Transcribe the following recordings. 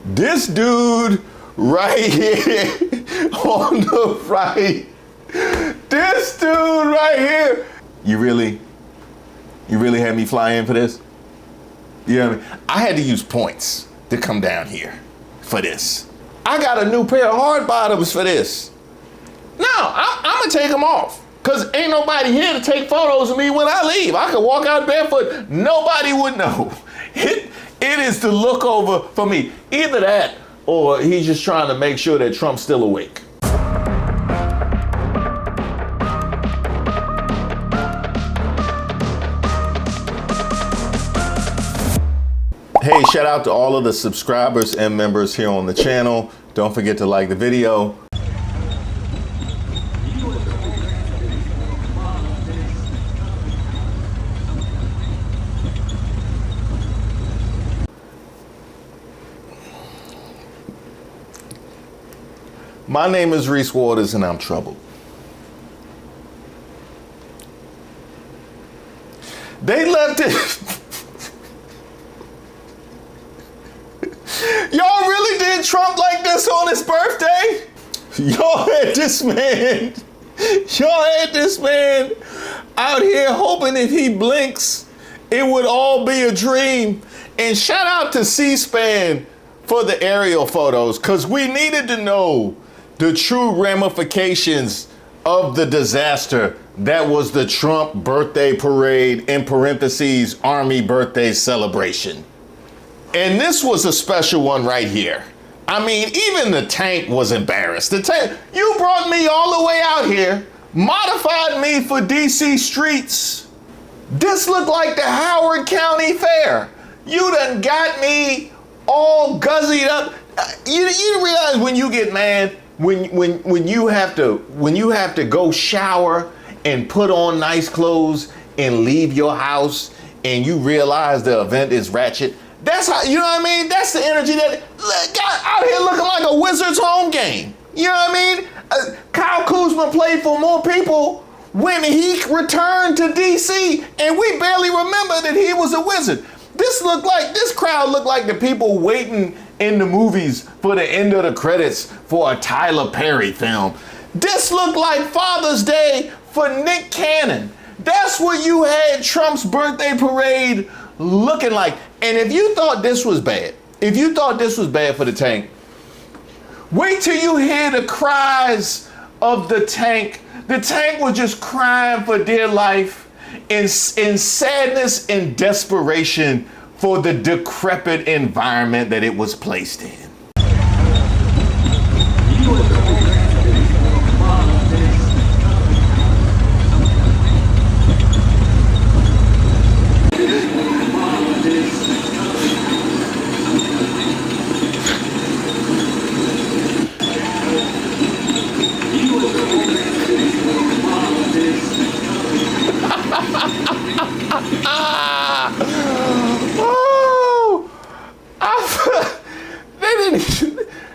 This dude right here on the right, this dude right here, you really had me fly in for this? You know what I mean? I had to use points to come down here for this. I got a new pair of hard bottoms for this. No, I'm gonna take them off. Cause ain't nobody here to take photos of me when I leave. I could walk out barefoot, nobody would know. It is the look over for me. Either that or he's just trying to make sure that Trump's still awake. Hey, shout out to all of the subscribers and members here on the channel. Don't forget to like the video. My name is Reese Waters and I'm troubled. They left it. Y'all really did Trump like this on his birthday? Y'all had this man out here hoping if he blinks, it would all be a dream. And shout out to C-SPAN for the aerial photos, because we needed to know the true ramifications of the disaster that was the Trump birthday parade, in parentheses, Army birthday celebration. And this was a special one right here. I mean, even the tank was embarrassed. The tank, you brought me all the way out here, modified me for DC streets. This looked like the Howard County Fair. You done got me all guzzied up. You realize when you get mad, when you have to go shower and put on nice clothes and leave your house and you realize the event is ratchet. That's how, you know what I mean? That's the energy that got out here looking like a Wizards home game. You know what I mean? Kyle Kuzma played for more people when he returned to DC, and we barely remember that he was a Wizard. This crowd looked like the people waiting in the movies for the end of the credits for a Tyler Perry film. This looked like Father's Day for Nick Cannon. That's what you had Trump's birthday parade looking like. And if you thought this was bad, for the tank, wait till you hear the cries of the tank. The tank was just crying for dear life in sadness and desperation for the decrepit environment that it was placed in.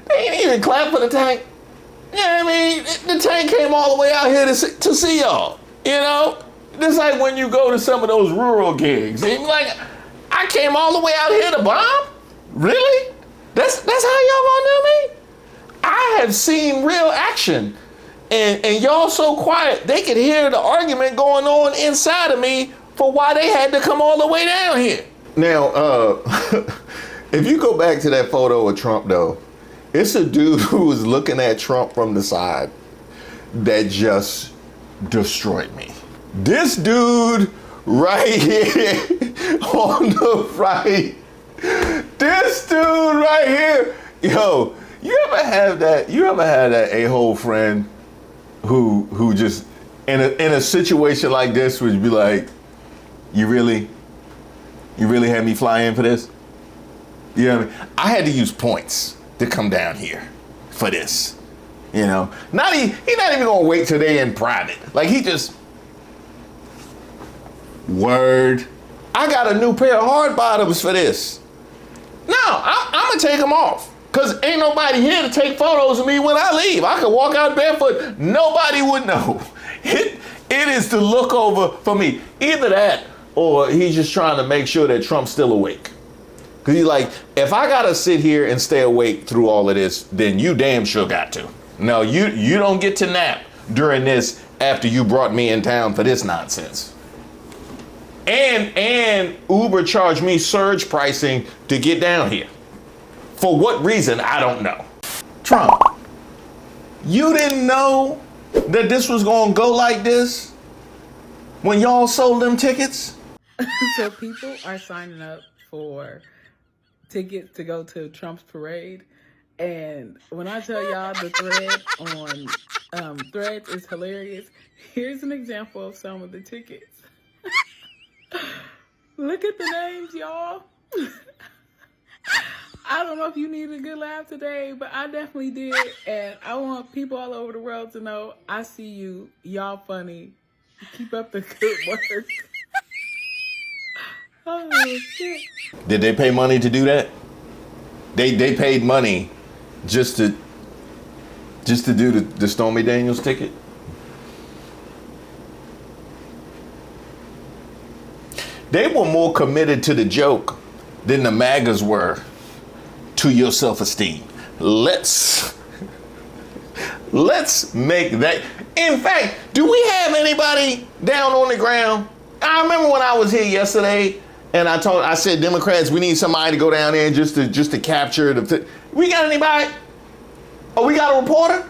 They didn't even clap for the tank. You know what I mean? The tank came all the way out here to see y'all. You know? It's like when you go to some of those rural gigs. And you're like, I came all the way out here to bomb? Really? That's how y'all gonna do me? I have seen real action. And y'all so quiet, they could hear the argument going on inside of me for why they had to come all the way down here. Now, if you go back to that photo of Trump, though, it's a dude who was looking at Trump from the side that just destroyed me. This dude right here on the right, this dude right here, yo, you ever had that a-hole friend who just in a situation like this would be like, you really had me fly in for this? You know what I mean? I had to use points to come down here for this. You know, he's not even gonna wait till they in private. Like he just, word. I got a new pair of hard bottoms for this. No, I'm gonna take them off. Cause ain't nobody here to take photos of me when I leave. I could walk out barefoot, nobody would know. It is the look over for me. Either that or he's just trying to make sure that Trump's still awake. Because you're like, if I gotta sit here and stay awake through all of this, then you damn sure got to. No, you don't get to nap during this after you brought me in town for this nonsense. And Uber charged me surge pricing to get down here. For what reason, I don't know. Trump, you didn't know that this was gonna go like this when y'all sold them tickets? So people are signing up for tickets to go to Trump's parade. And when I tell y'all the thread on Threads is hilarious, here's an example of some of the tickets. Look at the names, y'all. I don't know if you need a good laugh today, but I definitely did. And I want people all over the world to know I see you. Y'all funny. Keep up the good work. Oh, shit. Did they pay money to do that? They paid money just to do the Stormy Daniels ticket? They were more committed to the joke than the MAGAs were to your self-esteem. Let's make that. In fact, do we have anybody down on the ground? I remember when I was here yesterday and I said, Democrats, we need somebody to go down there just to capture the. We got anybody? Oh, we got a reporter?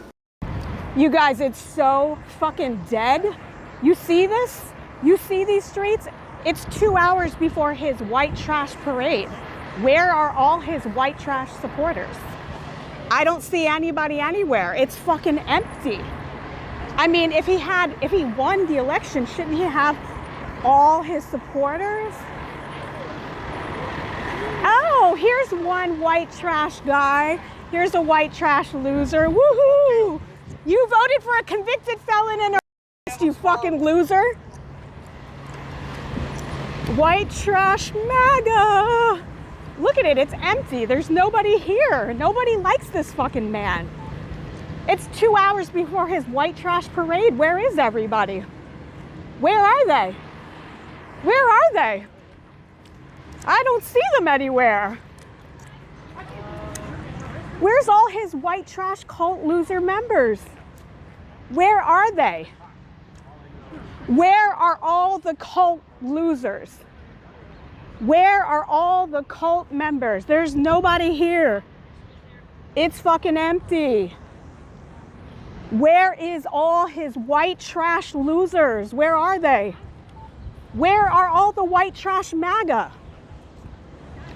You guys, it's so fucking dead. You see this? You see these streets? It's 2 hours before his white trash parade. Where are all his white trash supporters? I don't see anybody anywhere. It's fucking empty. I mean, if he won the election, shouldn't he have all his supporters? Oh, here's one white trash guy. Here's a white trash loser. Woohoo! You voted for a convicted felon and a you fucking loser. White trash MAGA. Look at it, it's empty. There's nobody here. Nobody likes this fucking man. It's 2 hours before his white trash parade. Where is everybody? Where are they? Where are they? I don't see them anywhere. Where's all his white trash cult loser members? Where are they? Where are all the cult losers? Where are all the cult members? There's nobody here. It's fucking empty. Where is all his white trash losers? Where are they? Where are all the white trash MAGA?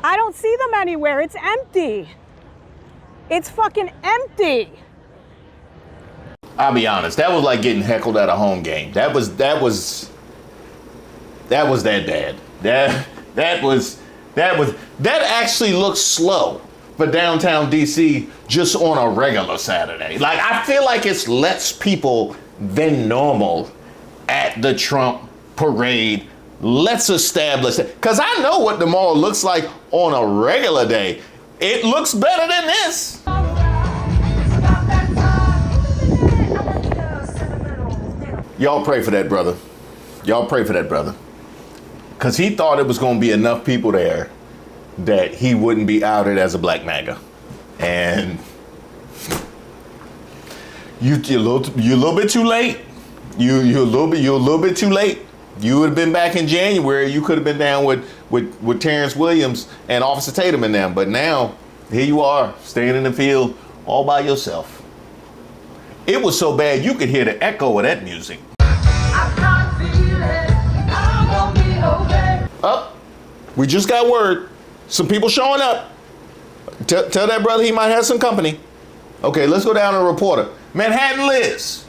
I don't see them anywhere. It's empty. It's fucking empty. I'll be honest, that was like getting heckled at a home game. That was that bad. That actually looks slow for downtown DC just on a regular Saturday. Like, I feel like it's less people than normal at the Trump parade. Let's establish it. Because I know what the mall looks like on a regular day. It looks better than this. Y'all pray for that brother. Y'all pray for that brother. Because he thought it was going to be enough people there that he wouldn't be outed as a black MAGA. And you're a little bit too late. You're a little bit too late. You would have been back in January. You could have been down with Terrence Williams and Officer Tatum and them. But now, here you are, staying in the field all by yourself. It was so bad you could hear the echo of that music. Up. We just got word. Some people showing up. Tell that brother he might have some company. Okay, let's go down to a reporter. Manhattan Liz.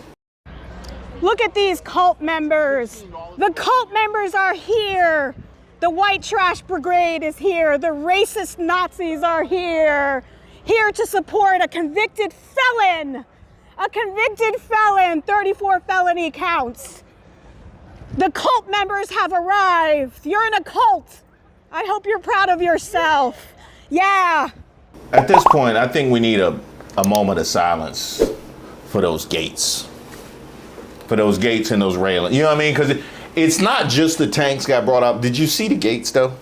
Look at these cult members. The cult members are here. The white trash brigade is here. The racist Nazis are here. Here to support a convicted felon. A convicted felon, 34 felony counts. The cult members have arrived. You're in a cult. I hope you're proud of yourself. Yeah. At this point, I think we need a moment of silence for those gates. For those gates and those railings. You know what I mean? Because it's not just the tanks got brought up. Did you see the gates, though?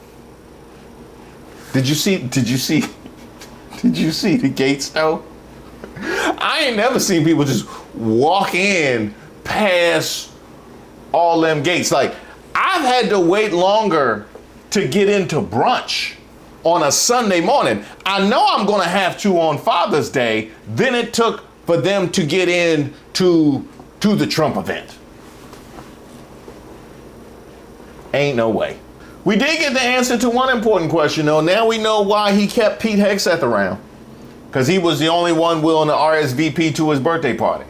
Did you see the gates though? I ain't never seen people just walk in past all them gates. Like, I've had to wait longer to get into brunch on a Sunday morning. I know I'm gonna have to on Father's Day than it took for them to get in to the Trump event. Ain't no way. We did get the answer to one important question though. Now we know why he kept Pete Hegseth around. Because he was the only one willing to RSVP to his birthday party.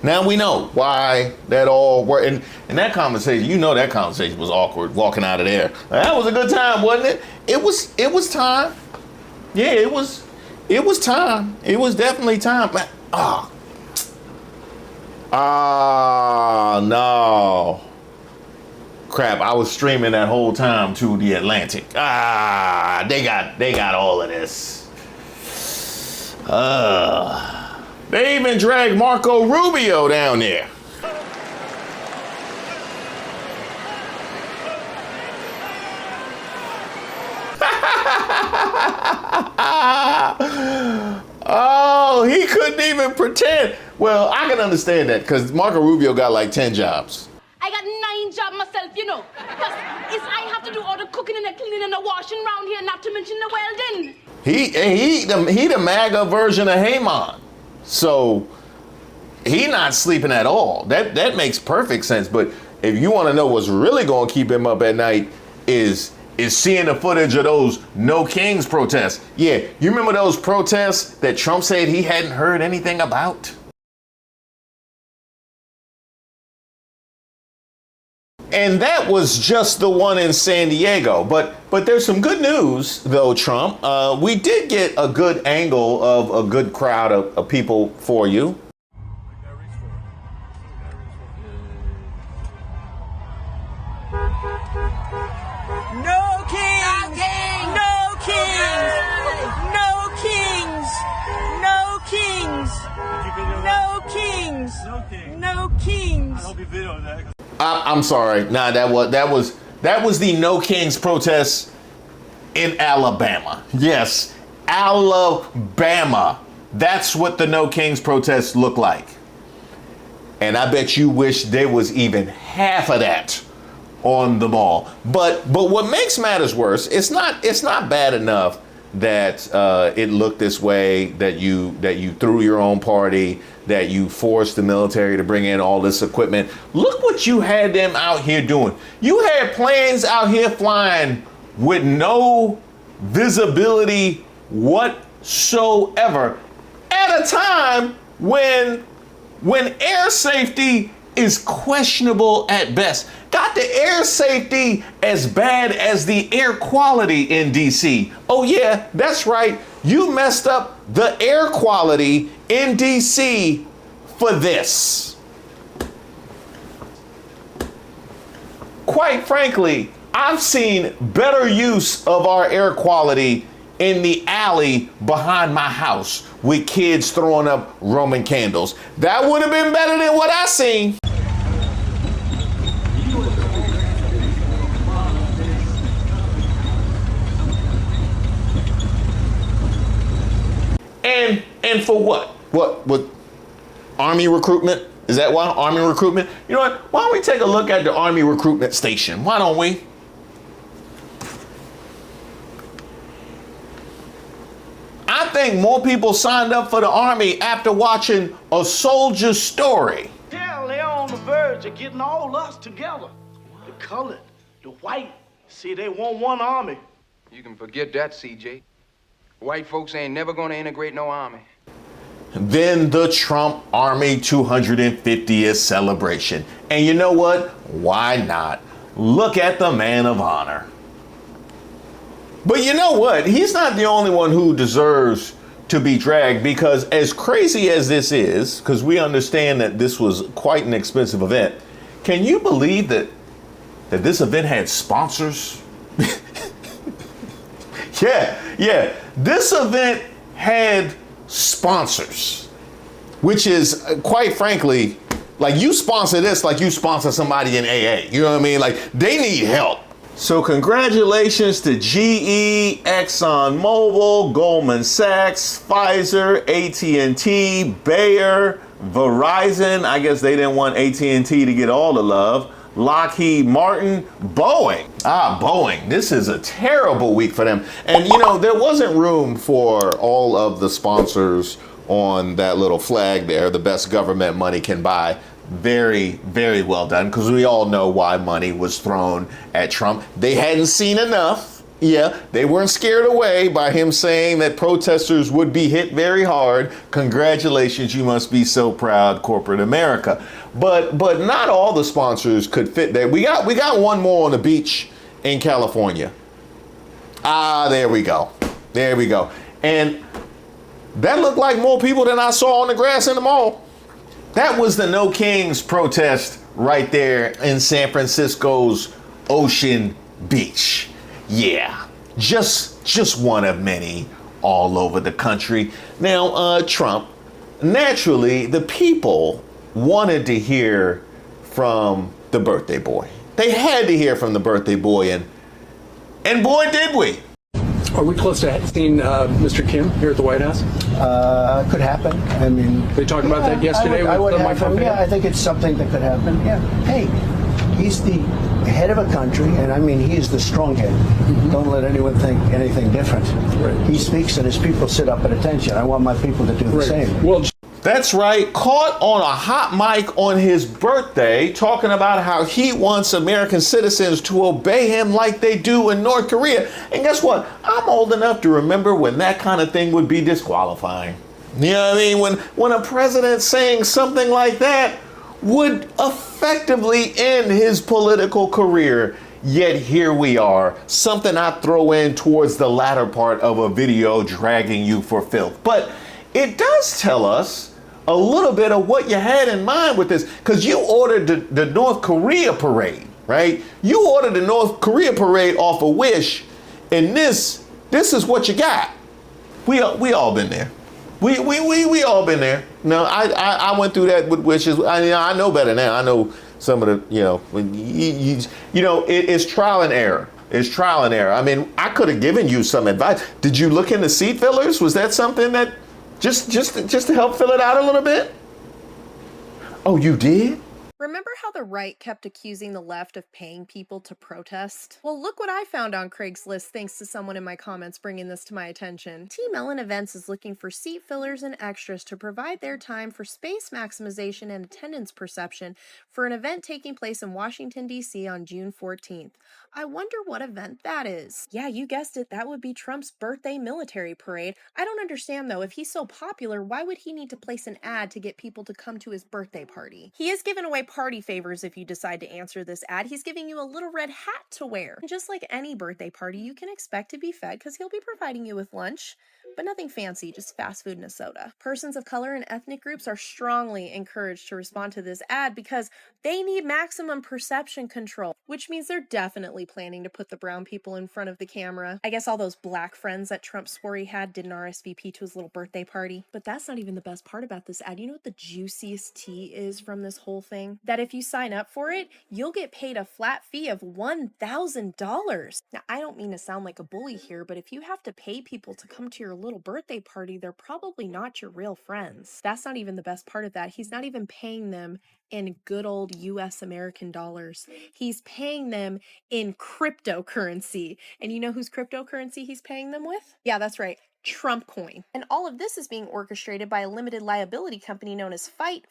Now we know why that all worked. And that conversation, that conversation was awkward walking out of there. That was a good time, wasn't it? It was time. Yeah, it was time. It was definitely time. No. Crap, I was streaming that whole time to the Atlantic. They got all of this. They even dragged Marco Rubio down there. Oh, he couldn't even pretend. Well, I can understand that because Marco Rubio got like 10 jobs. I got 9 jobs myself, Plus, I have to do all the cooking and the cleaning and the washing around here, not to mention the welding. He the MAGA version of Haman. So he not sleeping at all. That makes perfect sense. But if you want to know what's really going to keep him up at night is seeing the footage of those No Kings protests. Yeah, you remember those protests that Trump said he hadn't heard anything about? And that was just the one in San Diego. But there's some good news, though, Trump. We did get a good angle of a good crowd of people for you. No kings! No kings! No kings! No kings! No kings! No kings! I hope you video that. I'm sorry. Nah, that was the No Kings protest in Alabama. Yes, Alabama. That's what the No Kings protests look like. And I bet you wish there was even half of that on the mall. But what makes matters worse, it's not bad enough that it looked this way, that you threw your own party, that you forced the military to bring in all this equipment. Look what you had them out here doing. You had planes out here flying with no visibility whatsoever at a time when air safety is questionable at best. Got the air safety as bad as the air quality in DC. Oh yeah, that's right. You messed up the air quality in DC for this. Quite frankly, I've seen better use of our air quality in the alley behind my house with kids throwing up Roman candles. That would have been better than what I seen. And for what? What? Army recruitment? Is that why? Army recruitment? You know what? Why don't we take a look at the Army recruitment station? Why don't we? I think more people signed up for the Army after watching A Soldier's Story. Yeah, they're on the verge of getting all us together. The colored, the white. See, they want one army. You can forget that, CJ. White folks ain't never gonna integrate no army. Then the Trump Army 250th celebration. And you know what? Why not? Look at the man of honor. But you know what? He's not the only one who deserves to be dragged, because as crazy as this is, because we understand that this was quite an expensive event, can you believe that this event had sponsors? Yeah. This event had sponsors, which is quite frankly, like, you sponsor this like you sponsor somebody in AA. You know what I mean? Like, they need help. So congratulations to GE, ExxonMobil, Goldman Sachs, Pfizer, AT&T, Bayer, Verizon. I guess they didn't want AT&T to get all the love. Lockheed Martin, Boeing. Boeing. This is a terrible week for them. And you know, there wasn't room for all of the sponsors on that little flag there, the best government money can buy. Very, very well done, because we all know why money was thrown at Trump. They hadn't seen enough. Yeah, they weren't scared away by him saying that protesters would be hit very hard. Congratulations, you must be so proud, corporate America. But not all the sponsors could fit there. We got one more on the beach in California. There we go. There we go. And that looked like more people than I saw on the grass in the mall. That was the No Kings protest right there in San Francisco's Ocean Beach. Yeah, just one of many all over the country. Now, Trump, naturally, the people wanted to hear from the birthday boy. They had to hear from the birthday boy, and boy, did we. Are we close to seeing Mr. Kim here at the White House? Could happen. I mean, they talked about that yesterday. I would have him. Yeah, I think it's something that could happen. Yeah. Hey, he's the head of a country, and I mean, he's the strong head. Mm-hmm. Don't let anyone think anything different. Right. He speaks, and his people sit up at attention. I want my people to do the same. Well, that's right. Caught on a hot mic on his birthday, talking about how he wants American citizens to obey him like they do in North Korea. And guess what? I'm old enough to remember when that kind of thing would be disqualifying. You know what I mean? When a president saying something like that would effectively end his political career. Yet here we are, something I throw in towards the latter part of a video dragging you for filth. But it does tell us a little bit of what you had in mind with this, because you ordered the North Korea parade, right? You ordered the North Korea parade off a Wish, and this is what you got. We all been there. We all been there. No, I went through that with Wishes. I know better now. I know some of the, it's trial and error. It's trial and error. I mean, I could have given you some advice. Did you look into seat fillers? Was that something that just to help fill it out a little bit? Oh, you did? Remember how the right kept accusing the left of paying people to protest? Well, look what I found on Craigslist thanks to someone in my comments bringing this to my attention. Team Ellen Events is looking for seat fillers and extras to provide their time for space maximization and attendance perception for an event taking place in Washington, D.C. on June 14th. I wonder what event that is. Yeah, you guessed it, that would be Trump's birthday military parade. I don't understand though, if he's so popular, why would he need to place an ad to get people to come to his birthday party? He is giving away party favors if you decide to answer this ad. He's giving you a little red hat to wear. And just like any birthday party, you can expect to be fed because he'll be providing you with lunch, but nothing fancy, just fast food and a soda. Persons of color and ethnic groups are strongly encouraged to respond to this ad because they need maximum perception control, which means they're definitely planning to put the brown people in front of the camera. I guess all those black friends that Trump swore he had didn't RSVP to his little birthday party. But that's not even the best part about this ad. You know what the juiciest tea is from this whole thing? That if you sign up for it, you'll get paid a flat fee of $1,000. Now, I don't mean to sound like a bully here, but if you have to pay people to come to your little birthday party, they're probably not your real friends. That's not even the best part of that. He's not even paying them in good old US American dollars. He's paying them in cryptocurrency. And you know whose cryptocurrency he's paying them with? Yeah, that's right. Trump coin. And all of this is being orchestrated by a limited liability company known as Fight.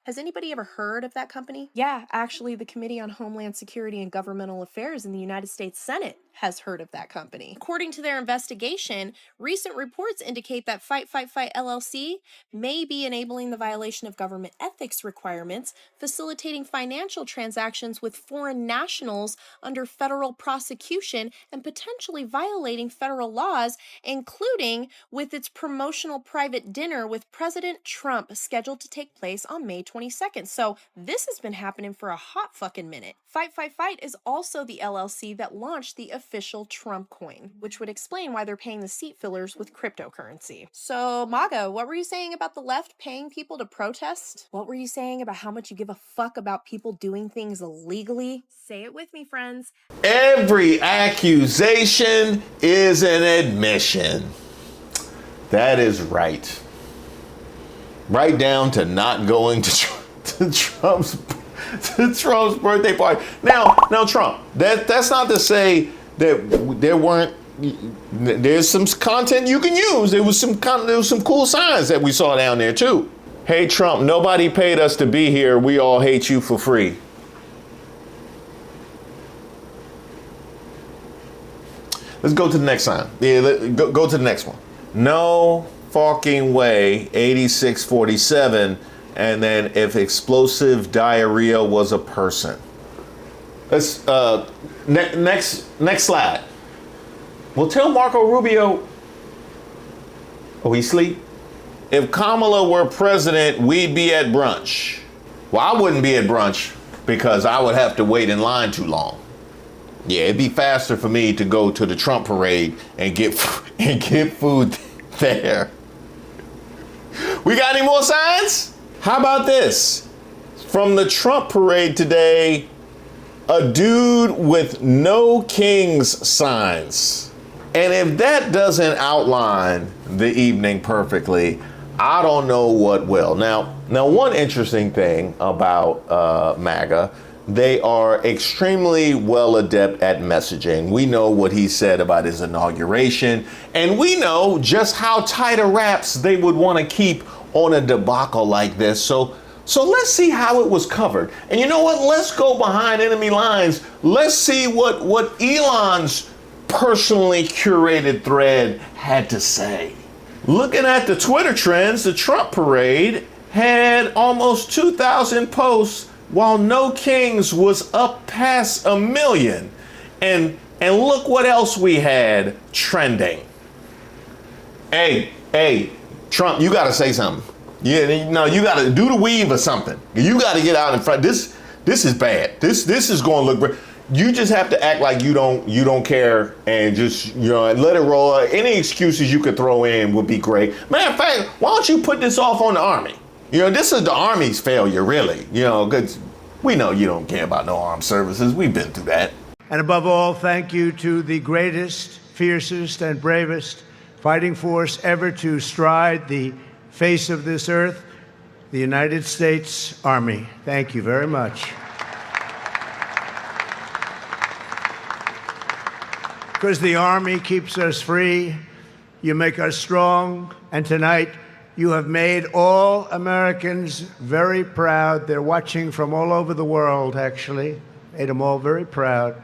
Has anybody ever heard of that company? Yeah, actually, the Committee on Homeland Security and Governmental Affairs in the United States Senate has heard of that company. According to their investigation, recent reports indicate that Fight LLC may be enabling the violation of government ethics requirements, facilitating financial transactions with foreign nationals under federal prosecution, and potentially violating federal laws, including with its promotional private dinner with President Trump scheduled to take place on May 22nd. So this has been happening for a hot fucking minute. Fight is also the LLC that launched the official official Trump coin, which would explain why they're paying the seat fillers with cryptocurrency. So, MAGA, what were you saying about the left paying people to protest? What were you saying about how much you give a fuck about people doing things illegally? Say it with me, friends. Every accusation is an admission. That is right. Right down to not going to Trump's birthday party. Now, Trump. That's not to say that there's some content you can use. There was some cool signs that we saw down there too. Hey Trump, nobody paid us to be here. We all hate you for free. Let's go to the next sign. Yeah, go to the next one. No fucking way. 8647. And then if explosive diarrhea was a person. Let's next slide. Well, tell Marco Rubio. Oh, he sleep? If Kamala were president, we'd be at brunch. Well, I wouldn't be at brunch because I would have to wait in line too long. Yeah, it'd be faster for me to go to the Trump parade and get food there. We got any more signs? How about this? From the Trump parade today, a dude with no kings signs. And if that doesn't outline the evening perfectly, I don't know what will. Now one interesting thing about MAGA, they are extremely well adept at messaging. We know what he said about his inauguration, and we know just how tight a wraps they would want to keep on a debacle like this. So let's see how it was covered. And you know what? Let's go behind enemy lines. Let's see what Elon's personally curated thread had to say. Looking at the Twitter trends, the Trump parade had almost 2,000 posts while No Kings was up past 1 million. And look what else we had trending. Hey, Trump, you gotta say something. Yeah, no, you gotta do the weave or something. You gotta get out in front. This is bad. This is gonna look great. You just have to act like you don't care and just, let it roll. Any excuses you could throw in would be great. Matter of fact, why don't you put this off on the Army? This is the Army's failure, really. Because we know you don't care about no armed services. We've been through that. And above all, thank you to the greatest, fiercest, and bravest fighting force ever to stride the face of this earth, the United States Army. Thank you very much. Because the Army keeps us free, you make us strong, and tonight you have made all Americans very proud. They're watching from all over the world, actually. Made them all very proud.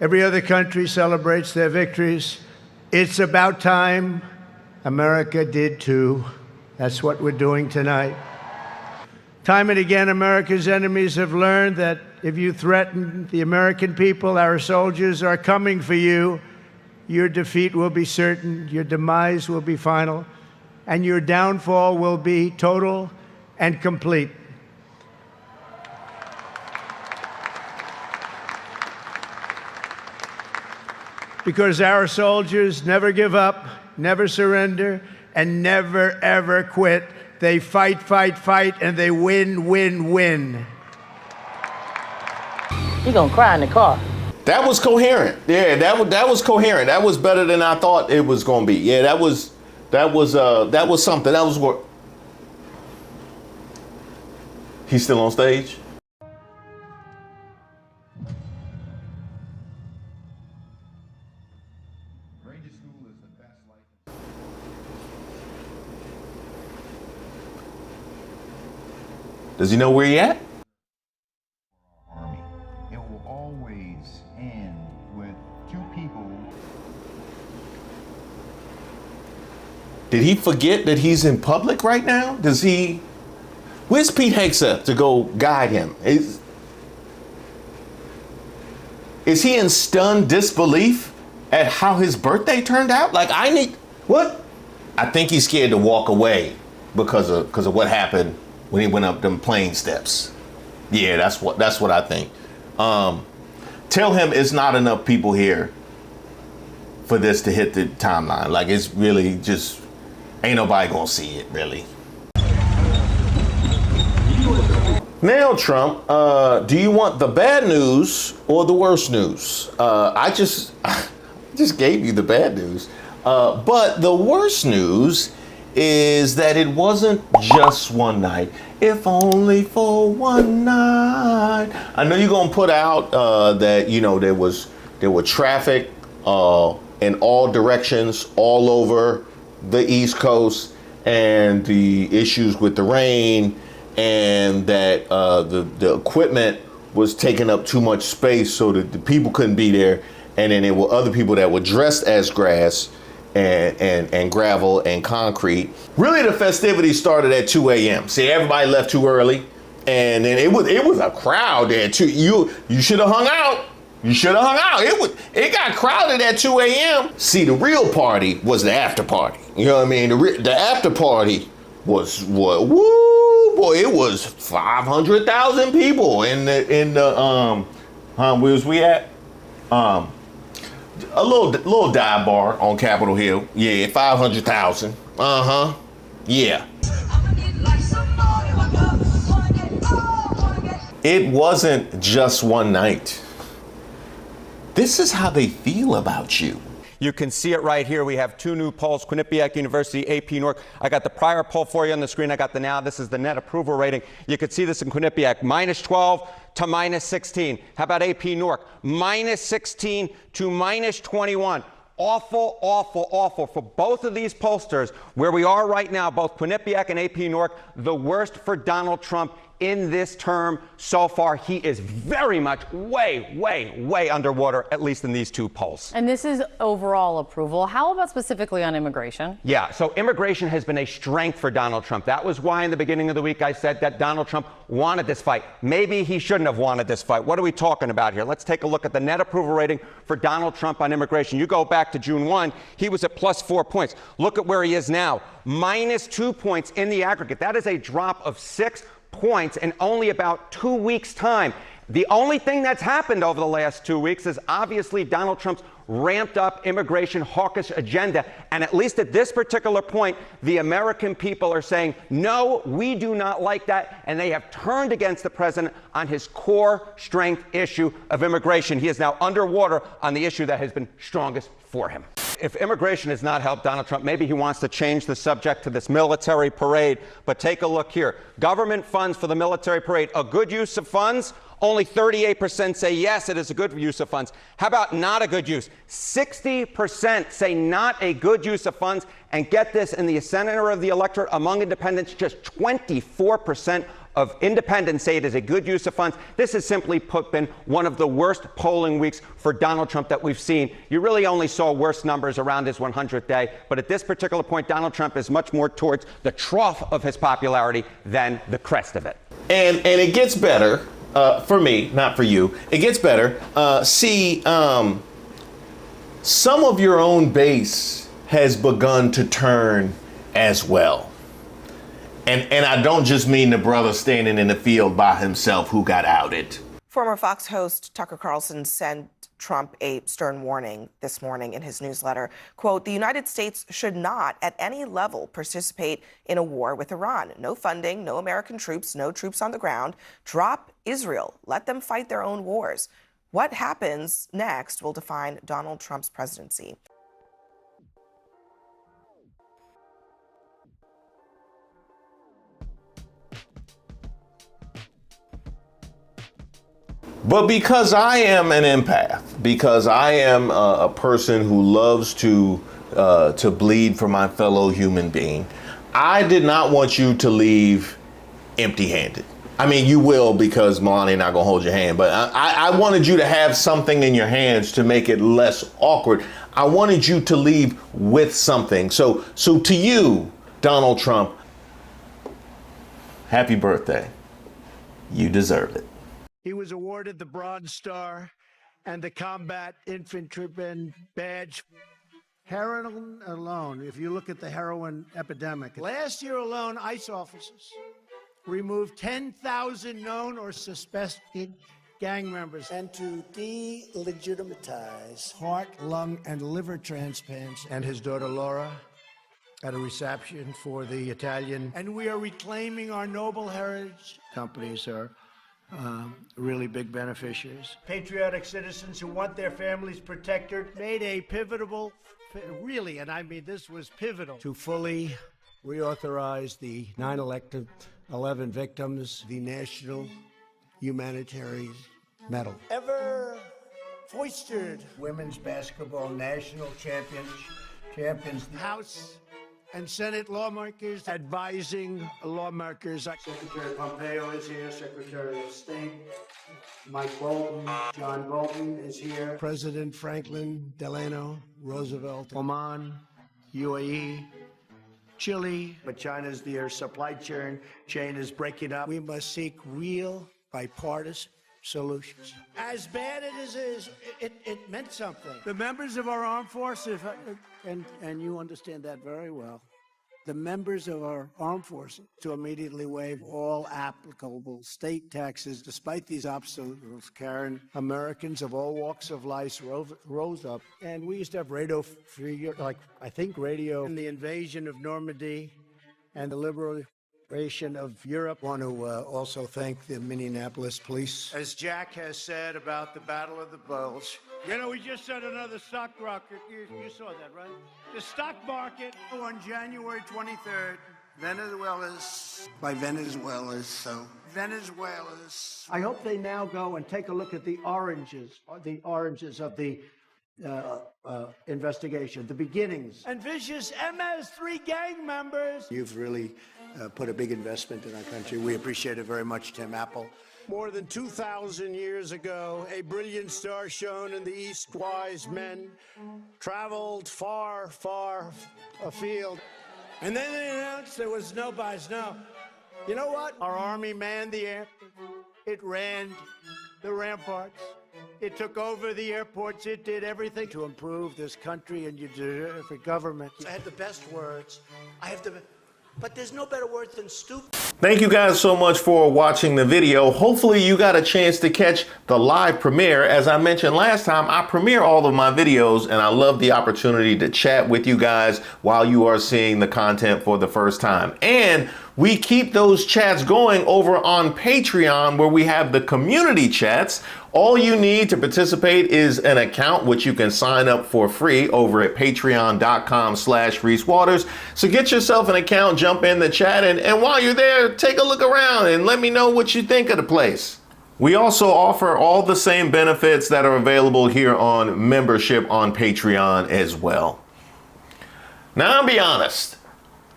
Every other country celebrates their victories. It's about time America did too. That's what we're doing tonight. Time and again, America's enemies have learned that if you threaten the American people, our soldiers are coming for you. Your defeat will be certain, your demise will be final, and your downfall will be total and complete. Because our soldiers never give up, never surrender, and never, ever quit. They fight, fight, fight, and they win, win, win. You're gonna cry in the car. That was coherent. Yeah, that was coherent. That was better than I thought it was gonna be. Yeah, that was something. That was what. He's still on stage? Does he know where he at? Army. It will always end with two people. Did he forget that he's in public right now? Where's Pete Hegseth to go guide him? Is he in stunned disbelief at how his birthday turned out? What? I think he's scared to walk away because of what happened when he went up them plane steps. Yeah, that's what I think. tell him it's not enough people here for this to hit the timeline. Like, it's really just, ain't nobody gonna see it, really. Now, Trump, do you want the bad news or the worst news? I just gave you the bad news. But the worst news is that it wasn't just one night. If only for one night. I know you're gonna put out that, you know, there were traffic in all directions all over the East Coast, and the issues with the rain, and that the equipment was taking up too much space so that the people couldn't be there, and then there were other people that were dressed as grass and gravel and concrete. Really, the festivities started at 2 a.m. See, everybody left too early, and then it was a crowd there too. You should have hung out. You should have hung out. It got crowded at 2 a.m. See, the real party was the after party. You know what I mean? The after party was what? Woo, boy! It was 500,000 people in the where was we at? A little dive bar on Capitol Hill. Yeah, 500,000. Yeah. It wasn't just one night. This is how they feel about you. You can see it right here. We have two new polls, Quinnipiac University, AP Newark. I got the prior poll for you on the screen. I got the now. This is the net approval rating. You can see this in Quinnipiac, -12 to -16. How about AP Newark? -16 to -21. Awful, awful, awful for both of these pollsters. Where we are right now, both Quinnipiac and AP Newark, the worst for Donald Trump in this term so far. He is very much way underwater, at least in these two polls. And this is overall approval. How about specifically on immigration? Yeah, so immigration has been a strength for Donald Trump. That was why in the beginning of the week I said that Donald Trump wanted this fight. Maybe he shouldn't have wanted this fight. What are we talking about here? Let's take a look at the net approval rating for Donald Trump on immigration. You go back to June 1, he was at +4 points. Look at where he is now, -2 points in the aggregate. That is a drop of 6 points in only about 2 weeks' time. The only thing that's happened over the last 2 weeks is obviously Donald Trump's ramped up immigration hawkish agenda. And at least at this particular point, the American people are saying, no, we do not like that. And they have turned against the president on his core strength issue of immigration. He is now underwater on the issue that has been strongest for him. If immigration has not helped Donald Trump, maybe he wants to change the subject to this military parade. But take a look here. Government funds for the military parade, a good use of funds? Only 38% say yes, it is a good use of funds. How about not a good use? 60% say not a good use of funds. And get this, in the center of the electorate among independents, just 24% of independents say it is a good use of funds. This has simply been one of the worst polling weeks for Donald Trump that we've seen. You really only saw worse numbers around his 100th day. But at this particular point, Donald Trump is much more towards the trough of his popularity than the crest of it. And it gets better. For me, not for you. It gets better. Some of your own base has begun to turn as well. And I don't just mean the brother standing in the field by himself who got outed. Former Fox host Tucker Carlson sent Trump a stern warning this morning in his newsletter. Quote, the United States should not at any level participate in a war with Iran. No funding, no American troops, no troops on the ground. Drop Israel. Let them fight their own wars. What happens next will define Donald Trump's presidency. But because I am an empath, because I am a person who loves to bleed for my fellow human being, I did not want you to leave empty-handed. I mean, you will, because Melania not gonna hold your hand, but I wanted you to have something in your hands to make it less awkward. I wanted you to leave with something. So to you, Donald Trump, happy birthday. You deserve it. He was awarded the Bronze Star and the Combat Infantryman Badge. Heroin alone, if you look at the heroin epidemic, last year alone, ICE officers removed 10,000 known or suspected gang members. And to delegitimize heart, lung, and liver transplants. And his daughter Laura at a reception for the Italian. And we are reclaiming our noble heritage. Companies are really big beneficiaries. Patriotic citizens who want their families protected made a pivotal, really, and I mean this was pivotal, to fully reauthorize the 9/11 victims, the National Humanitarian Medal. Ever foisted women's basketball national champions, House and Senate lawmakers advising lawmakers. Secretary Pompeo is here, Secretary of State Mike Bolton, John Bolton is here, President Franklin Delano Roosevelt, Oman, UAE, Chile, but China's their supply chain is breaking up. We must seek real bipartisan solutions. As bad as it is, it meant something. The members of our armed forces, and you understand that very well, the members of our armed forces to immediately waive all applicable state taxes. Despite these obstacles, Karen, Americans of all walks of life rose up. And we used to have radio free, like I think radio, and the invasion of Normandy and the liberation of Europe. I want to also thank the Minneapolis police. As Jack has said about the Battle of the Bulge, you know, we just had another stock rocket. You saw that, right? The stock market on January 23rd, Venezuela's. I hope they now go and take a look at the oranges of the investigation, the beginnings. And vicious MS-3 gang members. You've really put a big investment in our country. We appreciate it very much, Tim Apple. More than 2,000 years ago, a brilliant star shone in the east. Wise men traveled far, far afield. And then they announced there was no by snow. You know what? Our army manned the air. It ran the ramparts. It took over the airports. It did everything to improve this country, and you deserve a government. I had the best words. But there's no better words than stupid. Thank you guys so much for watching the video. Hopefully you got a chance to catch the live premiere. As I mentioned last time, I premiere all of my videos, and I love the opportunity to chat with you guys while you are seeing the content for the first time. And we keep those chats going over on Patreon, where we have the community chats. All you need to participate is an account, which you can sign up for free over at patreon.com/Reese Waters. So get yourself an account, jump in the chat, and while you're there, take a look around and let me know what you think of the place. We also offer all the same benefits that are available here on membership on Patreon as well. Now, I'll be honest,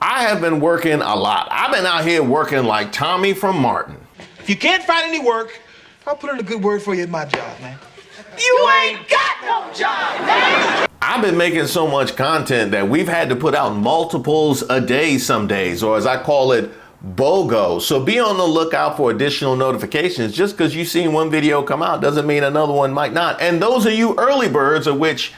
I have been working a lot. I've been out here working like Tommy from Martin. If you can't find any work, I'll put in a good word for you at my job, man. You ain't got no job, man! I've been making so much content that we've had to put out multiples a day some days, or as I call it, BOGO. So be on the lookout for additional notifications. Just because you've seen one video come out doesn't mean another one might not. And those of you early birds, of which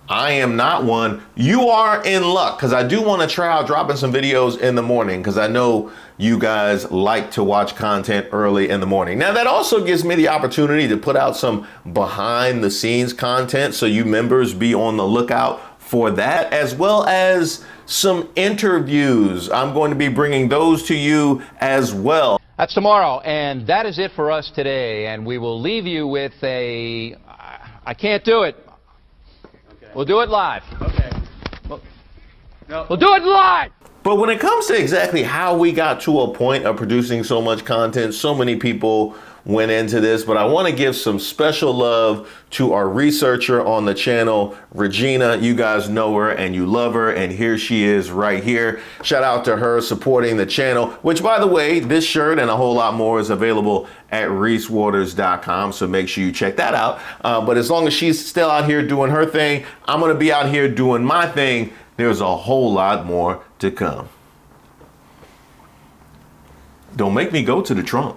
I am not one, you are in luck, because I do want to try out dropping some videos in the morning, because I know you guys like to watch content early in the morning. Now, that also gives me the opportunity to put out some behind the scenes content, so you members be on the lookout for that, as well as some interviews. I'm going to be bringing those to you as well. That's tomorrow, and that is it for us today, and we will leave you with a I can't do it. We'll do it live. Okay. We'll do it live! But when it comes to exactly how we got to a point of producing so much content, so many people went into this, but I want to give some special love to our researcher on the channel, Regina. You guys know her and you love her, and here she is right here. Shout out to her supporting the channel, which, by the way, this shirt and a whole lot more is available at reesewaters.com, so make sure you check that out. But as long as she's still out here doing her thing, I'm going to be out here doing my thing. There's a whole lot more to come. Don't make me go to the trunk.